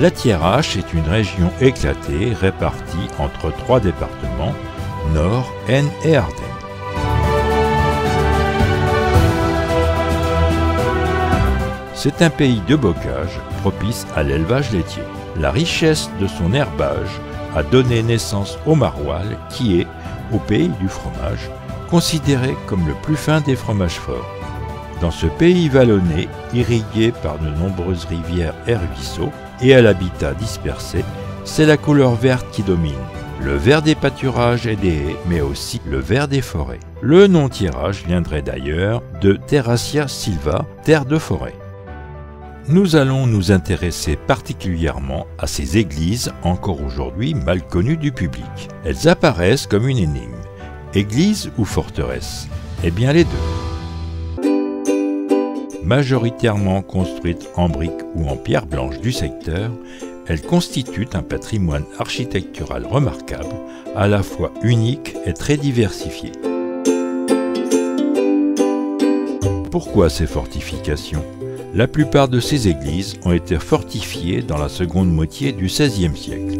La Thiérache est une région éclatée répartie entre 3 départements, Nord, Aisne et Ardennes. C'est un pays de bocage propice à l'élevage laitier. La richesse de son herbage a donné naissance au maroilles qui est, au pays du fromage, considéré comme le plus fin des fromages forts. Dans ce pays vallonné, irrigué par de nombreuses rivières et ruisseaux, et à l'habitat dispersé, c'est la couleur verte qui domine. Le vert des pâturages et des haies, mais aussi le vert des forêts. Le nom Thiérache viendrait d'ailleurs de Terracea silva, terre de forêt. Nous allons nous intéresser particulièrement à ces églises encore aujourd'hui mal connues du public. Elles apparaissent comme une énigme. Église ou forteresse? Eh bien les deux. Majoritairement construites en briques ou en pierre blanche du secteur, elles constituent un patrimoine architectural remarquable, à la fois unique et très diversifié. Pourquoi ces fortifications? La plupart de ces églises ont été fortifiées dans la seconde moitié du XVIe siècle.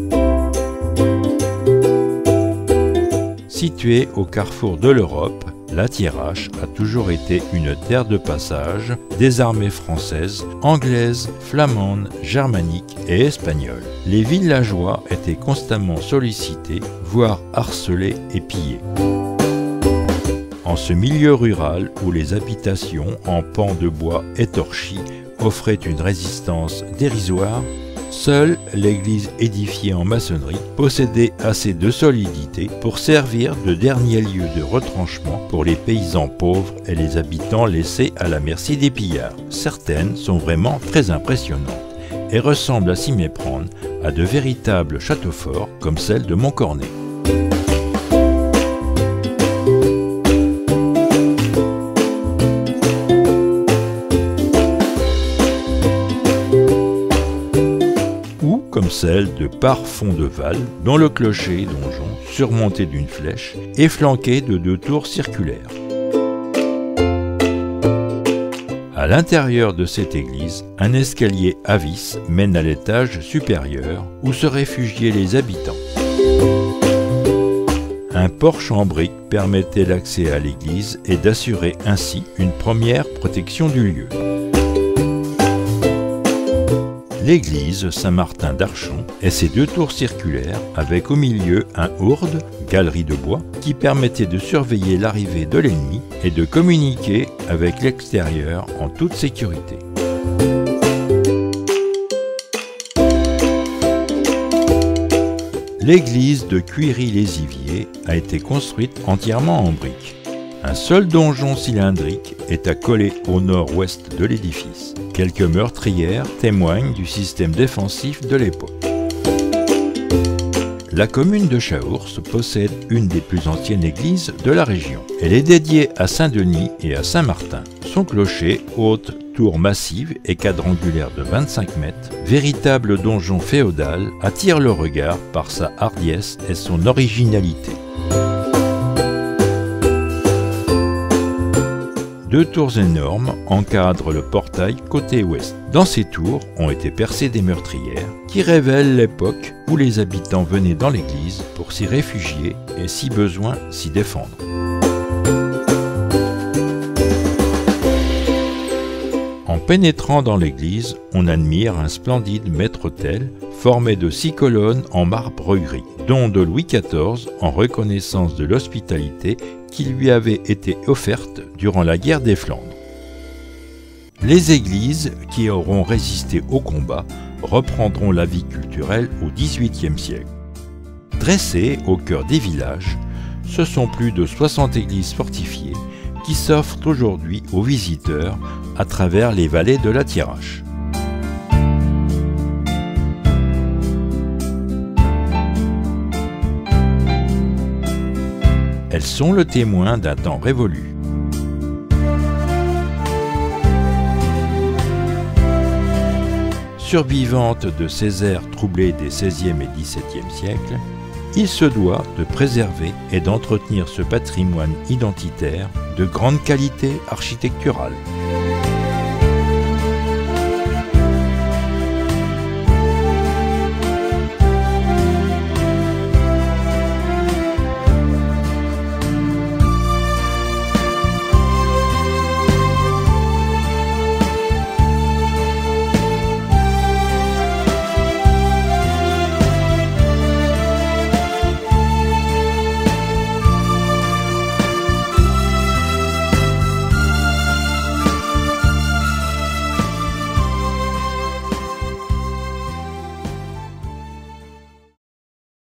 Située au carrefour de l'Europe, la Thiérache a toujours été une terre de passage des armées françaises, anglaises, flamandes, germaniques et espagnoles. Les villageois étaient constamment sollicités, voire harcelés et pillés. En ce milieu rural où les habitations en pans de bois étorchis offraient une résistance dérisoire, seule l'église édifiée en maçonnerie possédait assez de solidité pour servir de dernier lieu de retranchement pour les paysans pauvres et les habitants laissés à la merci des pillards. Certaines sont vraiment très impressionnantes et ressemblent à s'y méprendre à de véritables châteaux forts comme celle de Montcornet. Comme celle de Parfondeval, dont le clocher donjon, surmonté d'une flèche, est flanqué de 2 tours circulaires. À l'intérieur de cette église, un escalier à vis mène à l'étage supérieur, où se réfugiaient les habitants. Un porche en briques permettait l'accès à l'église et d'assurer ainsi une première protection du lieu. L'église Saint-Martin d'Archon et ses 2 tours circulaires avec au milieu un ourde, galerie de bois, qui permettait de surveiller l'arrivée de l'ennemi et de communiquer avec l'extérieur en toute sécurité. L'église de Cuiry-les-Iviers a été construite entièrement en briques. Un seul donjon cylindrique est accolé au nord-ouest de l'édifice. Quelques meurtrières témoignent du système défensif de l'époque. La commune de Chaours possède une des plus anciennes églises de la région. Elle est dédiée à Saint-Denis et à Saint-Martin. Son clocher, haute tour massive et quadrangulaire de 25 mètres, véritable donjon féodal, attire le regard par sa hardiesse et son originalité. 2 tours énormes encadrent le portail côté ouest. Dans ces tours ont été percées des meurtrières qui révèlent l'époque où les habitants venaient dans l'église pour s'y réfugier et, si besoin, s'y défendre. En pénétrant dans l'église, on admire un splendide maître-autel formé de 6 colonnes en marbre gris, dont de Louis XIV en reconnaissance de l'hospitalité qui lui avait été offerte durant la guerre des Flandres. Les églises qui auront résisté au combat reprendront la vie culturelle au XVIIIe siècle. Dressées au cœur des villages, ce sont plus de 60 églises fortifiées qui s'offrent aujourd'hui aux visiteurs à travers les vallées de la Thiérache. Elles sont le témoin d'un temps révolu. Survivante de ces ères troublées des XVIe et XVIIe siècles, il se doit de préserver et d'entretenir ce patrimoine identitaire de grande qualité architecturale.